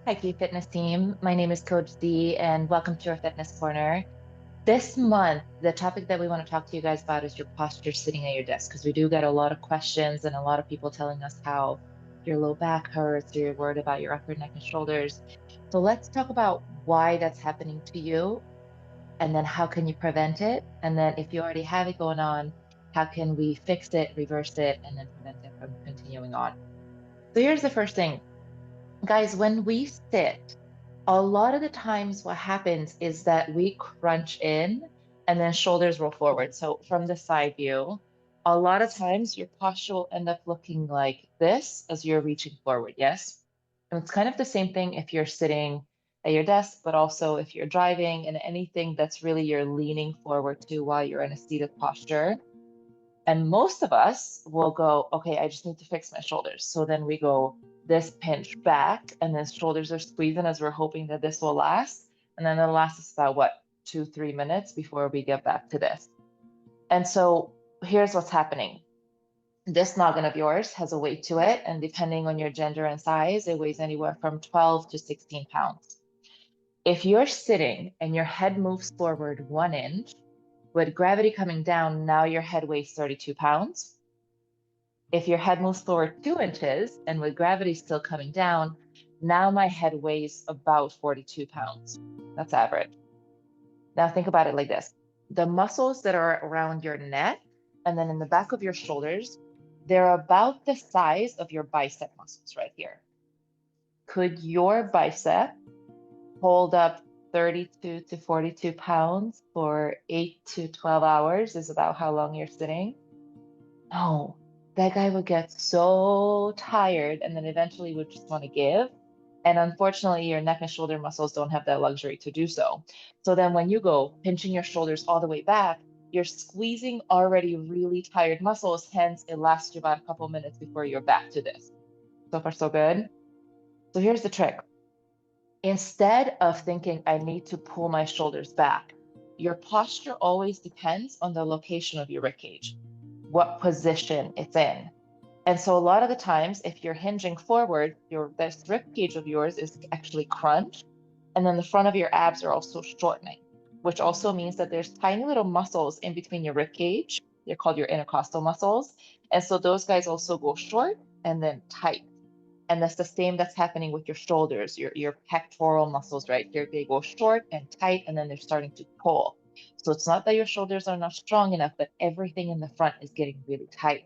Hi, Key Fitness team. My name is Coach D, and welcome to our Fitness Corner. This month, the topic that we want to talk to you guys about is your posture sitting at your desk, because we do get a lot of questions and a lot of people telling us how your low back hurts, or you're worried about your upper neck and shoulders. So let's talk about why that's happening to you, and then how can you prevent it? And then if you already have it going on, how can we fix it, reverse it, and then prevent it from continuing on? So here's the first thing. Guys, when we sit, a lot of the times what happens is that we crunch in and then shoulders roll forward. So from the side view, a lot of times your posture will end up looking like this as you're reaching forward. Yes. And it's kind of the same thing if you're sitting at your desk, but also if you're driving and anything that's really you're leaning forward to while you're in a seated posture. And most of us will go, okay, I just need to fix my shoulders. So then we go this pinch back, and then shoulders are squeezing as we're hoping that this will last. And then it'll last us about what, 2, 3 minutes before we get back to this. And so here's what's happening. This noggin of yours has a weight to it. And depending on your gender and size, it weighs anywhere from 12 to 16 pounds. If you're sitting and your head moves forward 1 inch, with gravity coming down, now your head weighs 32 pounds. If your head moves forward 2 inches and with gravity still coming down, now my head weighs about 42 pounds. That's average. Now think about it like this. The muscles that are around your neck and then in the back of your shoulders, they're about the size of your bicep muscles right here. Could your bicep hold up 32 to 42 pounds for 8 to 12 hours is about how long you're sitting? No, that guy would get so tired and then eventually would just want to give. And unfortunately, your neck and shoulder muscles don't have that luxury to do so. So then when you go pinching your shoulders all the way back, you're squeezing already really tired muscles. Hence, it lasts you about a couple minutes before you're back to this. So far, so good. So here's the trick. Instead of thinking, I need to pull my shoulders back, your posture always depends on the location of your rib cage, what position it's in. And so a lot of the times, if you're hinging forward, this rib cage of yours is actually crunched, and then the front of your abs are also shortening, which also means that there's tiny little muscles in between your rib cage. They're called your intercostal muscles. And so those guys also go short and then tight. And that's the same that's happening with your shoulders, your pectoral muscles right here. They go short and tight, and then they're starting to pull. So it's not that your shoulders are not strong enough, but everything in the front is getting really tight.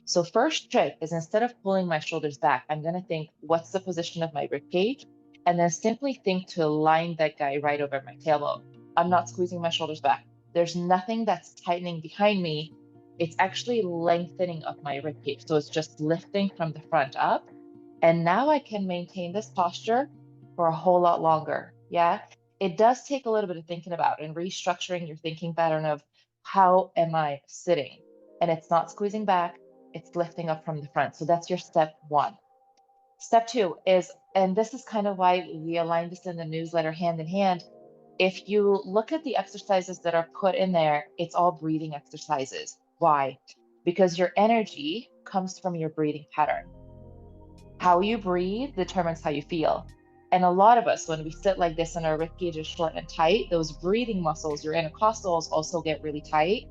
So first trick is instead of pulling my shoulders back, I'm going to think, what's the position of my rib cage? And then simply think to align that guy right over my tailbone. I'm not squeezing my shoulders back. There's nothing that's tightening behind me. It's actually lengthening up my rib cage. So it's just lifting from the front up. And now I can maintain this posture for a whole lot longer. Yeah. It does take a little bit of thinking about and restructuring your thinking pattern of how am I sitting? And it's not squeezing back, it's lifting up from the front. So that's your step one. Step two is, and this is kind of why we align this in the newsletter hand in hand. If you look at the exercises that are put in there, it's all breathing exercises. Why? Because your energy comes from your breathing pattern. How you breathe determines how you feel. And a lot of us, when we sit like this and our rib cage is short and tight, those breathing muscles, your intercostals, also get really tight.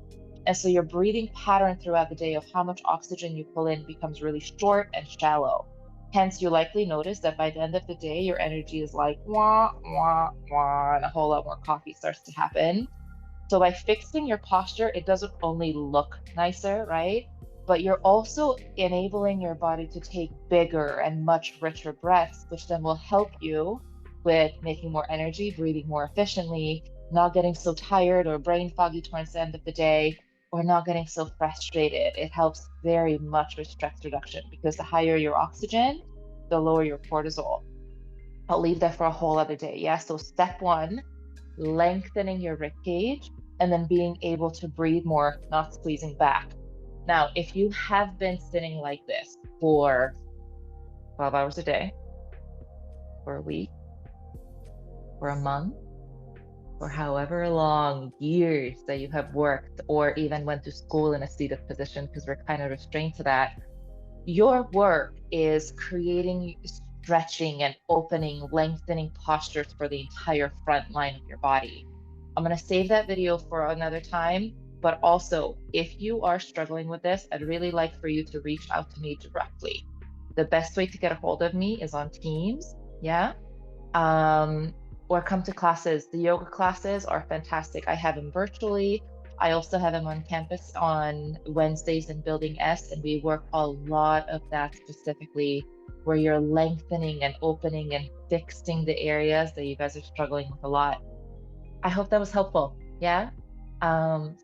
And so your breathing pattern throughout the day of how much oxygen you pull in becomes really short and shallow. Hence, you likely notice that by the end of the day, your energy is like wah, wah, wah, and a whole lot more coffee starts to happen. So by fixing your posture, it doesn't only look nicer, right? But you're also enabling your body to take bigger and much richer breaths, which then will help you with making more energy, breathing more efficiently, not getting so tired or brain foggy towards the end of the day, or not getting so frustrated. It helps very much with stress reduction because the higher your oxygen, the lower your cortisol. I'll leave that for a whole other day. Yeah. So step one, lengthening your rib cage and then being able to breathe more, not squeezing back. Now, if you have been sitting like this for 12 hours a day, for a week, for a month, or however long years that you have worked or even went to school in a seated position, because we're kind of restrained to that, your work is creating stretching and opening, lengthening postures for the entire front line of your body. I'm going to save that video for another time. But also, if you are struggling with this, I'd really like for you to reach out to me directly. The best way to get a hold of me is on Teams. Yeah. Um, or come to classes. The yoga classes are fantastic. I have them virtually. I also have them on campus on Wednesdays in Building S, and we work a lot of that specifically where you're lengthening and opening and fixing the areas that you guys are struggling with a lot. I hope that was helpful. Yeah.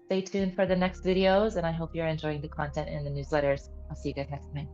Stay tuned for the next videos, and I hope you're enjoying the content in the newsletters. I'll see you guys next time.